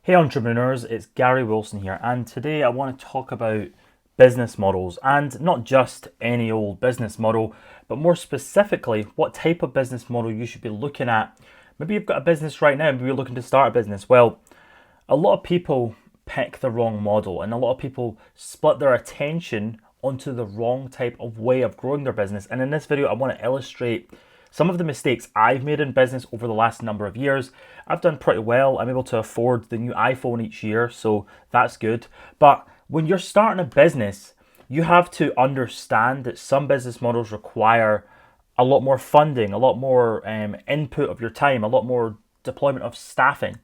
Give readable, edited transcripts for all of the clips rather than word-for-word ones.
Hey entrepreneurs, it's Gary Wilson here, and today I want to talk about business models, and not just any old business model, but more specifically what type of business model you should be looking at. Maybe you've got a business right now, maybe you're looking to start a business. Well, a lot of people pick the wrong model, and a lot of people split their attention onto the wrong type of way of growing their business. And in this video, I want to illustrate some of the mistakes I've made in business over the last number of years. I've done pretty well. I'm able to afford the new iPhone each year, so that's good. But when you're starting a business, you have to understand that some business models require a lot more funding, a lot more input of your time, a lot more deployment of staffing.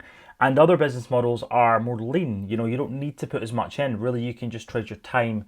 And other business models are more lean. You know, you don't need to put as much in. Really, you can just trade your time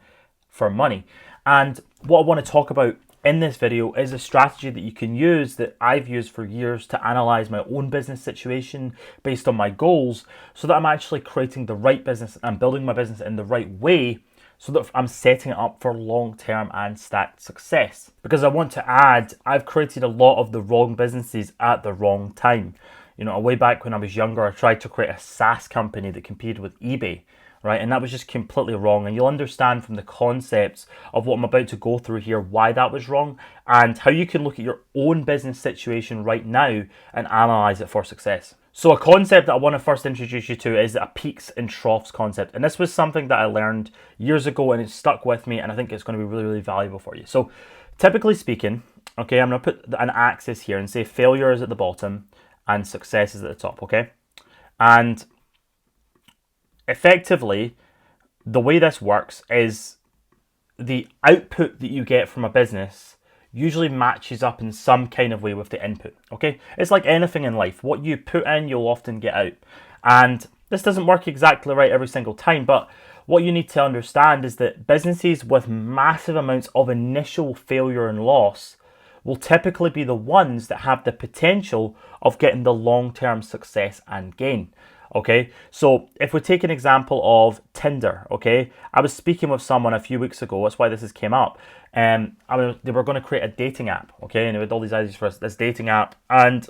for money. And what I want to talk about in this video is a strategy that you can use that I've used for years to analyze my own business situation based on my goals, so that I'm actually creating the right business and building my business in the right way, so that I'm setting it up for long-term and stacked success. Because I want to add, I've created a lot of the wrong businesses at the wrong time. You know, way back when I was younger, I tried to create a SaaS company that competed with eBay, right? And that was just completely wrong. And you'll understand from the concepts of what I'm about to go through here why that was wrong, and how you can look at your own business situation right now and analyze it for success. So a concept that I want to first introduce you to is a peaks and troughs concept. And this was something that I learned years ago, and it stuck with me, and I think it's going to be really, really valuable for you. So typically speaking, okay, I'm going to put an axis here and say failure is at the bottom and success is at the top, okay? And effectively, the way this works is the output that you get from a business usually matches up in some kind of way with the input, okay? It's like anything in life. What you put in, you'll often get out. And this doesn't work exactly right every single time, but what you need to understand is that businesses with massive amounts of initial failure and loss will typically be the ones that have the potential of getting the long-term success and gain. Okay, so if we take an example of Tinder, okay, I was speaking with someone a few weeks ago, that's why this has came up, and they were going to create a dating app, okay, and they had all these ideas for this dating app, and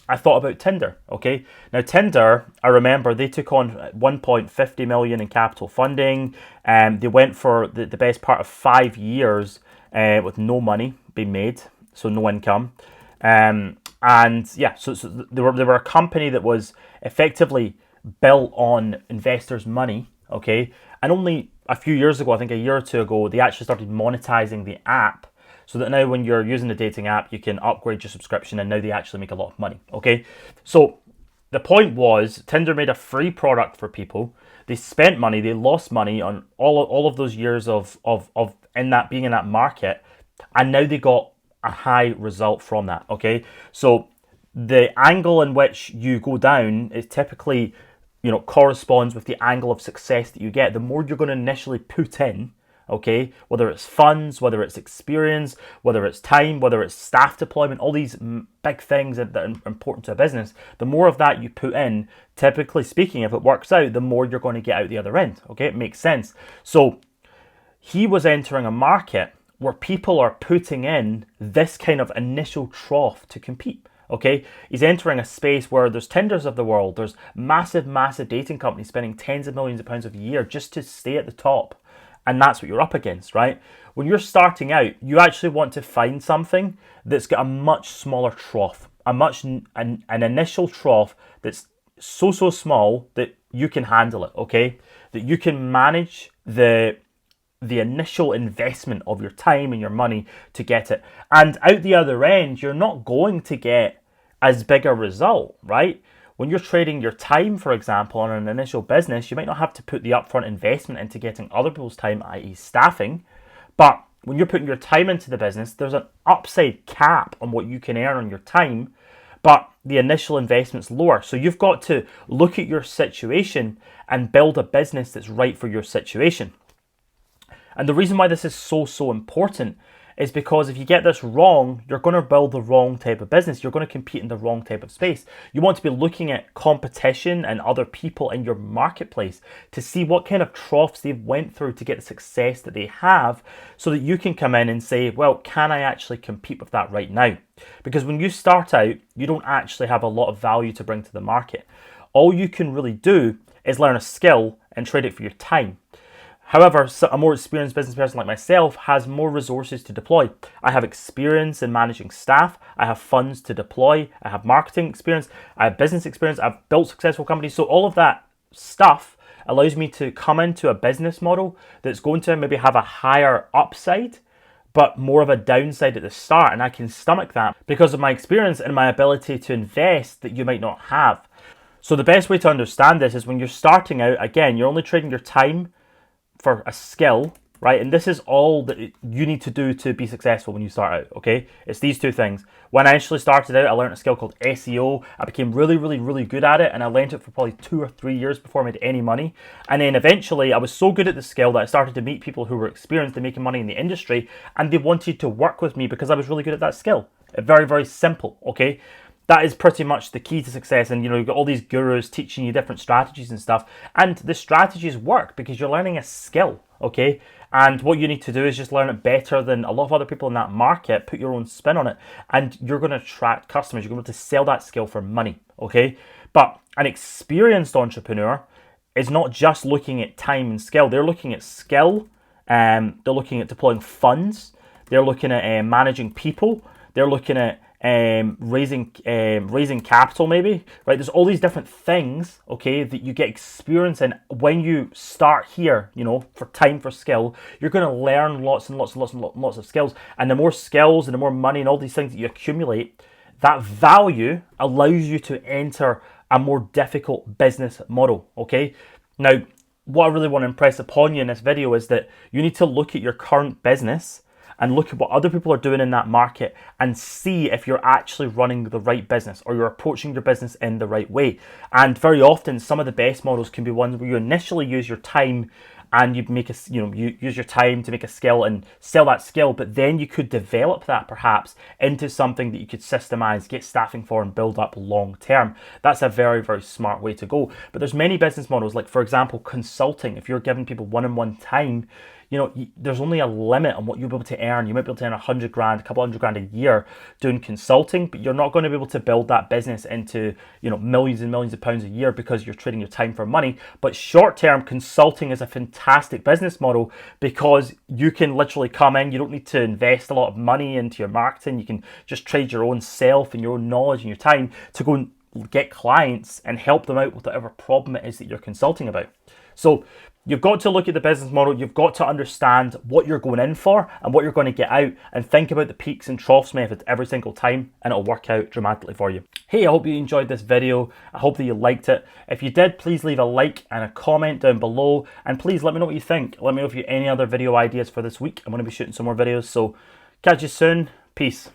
I thought about Tinder, okay. Now Tinder, I remember they took on 1.50 million in capital funding, and they went for the best part of 5 years with no money being made, so no income. And yeah, so they were a company that was effectively built on investors' money, okay? And only a few years ago, I think a year or two ago, they actually started monetizing the app, so that now when you're using the dating app, you can upgrade your subscription, and now they actually make a lot of money, okay? So the point was, Tinder made a free product for people. They spent money, they lost money on all of those years of in that being in that market, and now they got a high result from that, okay? So the angle in which you go down is typically, you know, corresponds with the angle of success that you get. The more you're going to initially put in, okay, whether it's funds, whether it's experience, whether it's time, whether it's staff deployment, all these big things that are important to a business, the more of that you put in, typically speaking, if it works out, the more you're going to get out the other end, okay? It makes sense. So he was entering a market where people are putting in this kind of initial trough to compete, okay? He's entering a space where there's Tinders of the world, there's massive dating companies spending tens of millions of pounds a year just to stay at the top. And that's what you're up against, right? When you're starting out, you actually want to find something that's got a much smaller trough, an initial trough that's so small that you can handle it, okay? That you can manage the initial investment of your time and your money to get it. And out the other end, you're not going to get as big a result, right? When you're trading your time, for example, on an initial business, you might not have to put the upfront investment into getting other people's time, i.e. staffing. But when you're putting your time into the business, there's an upside cap on what you can earn on your time, but the initial investment's lower. So you've got to look at your situation and build a business that's right for your situation. And the reason why this is so important is because if you get this wrong, you're going to build the wrong type of business. You're going to compete in the wrong type of space. You want to be looking at competition and other people in your marketplace to see what kind of troughs they've went through to get the success that they have, so that you can come in and say, well, can I actually compete with that right now? Because when you start out, you don't actually have a lot of value to bring to the market. All you can really do is learn a skill and trade it for your time. However, a more experienced business person like myself has more resources to deploy. I have experience in managing staff, I have funds to deploy, I have marketing experience, I have business experience, I've built successful companies. So all of that stuff allows me to come into a business model that's going to maybe have a higher upside, but more of a downside at the start. And I can stomach that because of my experience and my ability to invest that you might not have. So the best way to understand this is when you're starting out, again, you're only trading your time for a skill, right? And this is all that you need to do to be successful when you start out, okay? It's these two things. When I initially started out, I learned a skill called SEO. I became really good at it, and I learned it for probably 2 or 3 years before I made any money. And then eventually, I was so good at the skill that I started to meet people who were experienced in making money in the industry, and they wanted to work with me because I was really good at that skill. Very simple, okay? That is pretty much the key to success. And you've got all these gurus teaching you different strategies and stuff. And the strategies work because you're learning a skill, okay? And what you need to do is just learn it better than a lot of other people in that market, put your own spin on it, and you're going to attract customers. You're going to be able to sell that skill for money, okay? But an experienced entrepreneur is not just looking at time and skill. They're looking at skill, they're looking at deploying funds, they're looking at managing people, they're looking at raising capital, maybe, right? There's all these different things, okay, that you get experience in when you start here. For time, for skill, you're going to learn lots of skills, and the more skills and the more money and all these things that you accumulate, that value allows you to enter a more difficult business model, okay? Now, what I really want to impress upon you in this video is that you need to look at your current business and look at what other people are doing in that market and see if you're actually running the right business or you're approaching your business in the right way. And very often, some of the best models can be ones where you initially use your time and you use your time to make a skill and sell that skill, but then you could develop that perhaps into something that you could systemize, get staffing for, and build up long term. That's a very smart way to go. But there's many business models, like for example, consulting. If you're giving people one-on-one time, there's only a limit on what you'll be able to earn. You might be able to earn 100 grand, a couple hundred grand a year doing consulting, but you're not going to be able to build that business into, millions and millions of pounds a year because you're trading your time for money. But short-term consulting is a fantastic business model because you can literally come in. You don't need to invest a lot of money into your marketing. You can just trade your own self and your own knowledge and your time to go and get clients and help them out with whatever problem it is that you're consulting about. So you've got to look at the business model. You've got to understand what you're going in for and what you're going to get out, and think about the peaks and troughs method every single time, and it'll work out dramatically for you. Hey, I hope you enjoyed this video. I hope that you liked it. If you did, please leave a like and a comment down below, and please let me know what you think. Let me know if you have any other video ideas for this week. I'm going to be shooting some more videos, so catch you soon. Peace.